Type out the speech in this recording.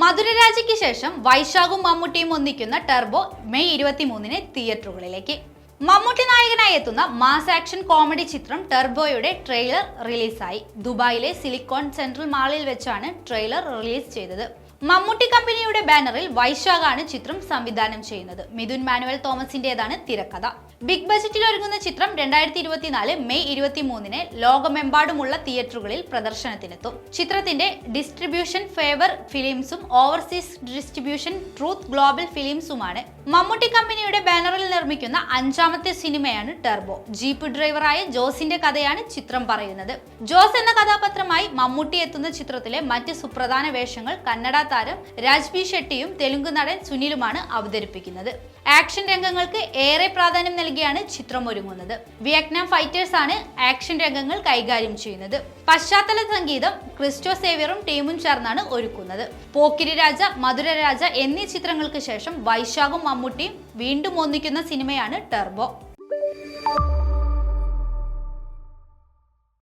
മധുരരാജയ്ക്ക് ശേഷം വൈശാഖും മമ്മൂട്ടിയും ഒന്നിക്കുന്ന ടർബോ മെയ് 23-ന് തിയേറ്ററുകളിലേക്ക്. മമ്മൂട്ടി നായകനായി എത്തുന്ന മാസ് ആക്ഷൻ കോമഡി ചിത്രം ടർബോയുടെ ട്രെയിലർ റിലീസായി. ദുബായിലെ സിലിക്കോൺ സെൻട്രൽ മാളിൽ വെച്ചാണ് ട്രെയിലർ റിലീസ് ചെയ്തത്. മമ്മൂട്ടി കമ്പനിയുടെ ബാനറിൽ വൈശാഖാണ് ചിത്രം സംവിധാനം ചെയ്യുന്നത്. മിഥുൻ മാനുവൽ തോമസിന്റേതാണ് തിരക്കഥ. ബിഗ് ബജറ്റിൽ ഒരുങ്ങുന്ന ചിത്രം 2024 മെയ് 23-ന് ലോകമെമ്പാടുമുള്ള തിയേറ്ററുകളിൽ പ്രദർശനത്തിനെത്തും. ചിത്രത്തിന്റെ ഡിസ്ട്രിബ്യൂഷൻ ഫേവർ ഫിലിംസും ഓവർസീസ് ഡിസ്ട്രിബ്യൂഷൻ ട്രൂത്ത് ഗ്ലോബൽ ഫിലിംസുമാണ്. മമ്മൂട്ടി കമ്പനിയുടെ ബാനറിൽ നിർമ്മിക്കുന്ന 5ാമത്തെ സിനിമയാണ് ടർബോ. ജീപ്പ് ഡ്രൈവറായ ജോസിന്റെ കഥയാണ് ചിത്രം പറയുന്നത്. ജോസ് എന്ന കഥാപാത്രമായി മമ്മൂട്ടി എത്തുന്ന ചിത്രത്തിലെ മറ്റ് സുപ്രധാന വേഷങ്ങൾ കന്നഡ താരം രാജ്ബി ഷെട്ടിയും തെലുങ്ക് നടൻ സുനിലുമാണ് അവതരിപ്പിക്കുന്നത്. ആക്ഷൻ രംഗങ്ങൾക്ക് ഏറെ പ്രാധാന്യം നൽകിയാണ് ചിത്രം ഒരുങ്ങുന്നത്. വിയറ്റ്നാം ഫൈറ്റേഴ്സ് ആണ് ആക്ഷൻ രംഗങ്ങൾ കൈകാര്യം ചെയ്യുന്നത്. പശ്ചാത്തല സംഗീതം ക്രിസ്റ്റോ സേവ്യറും ടീമും ചേർന്നാണ് ഒരുക്കുന്നത്. പോക്കിരി രാജ, മധുരരാജ എന്നീ ചിത്രങ്ങൾക്ക് ശേഷം വൈശാഖും മമ്മൂട്ടിയും വീണ്ടും ഒന്നിക്കുന്ന സിനിമയാണ് ടർബോ.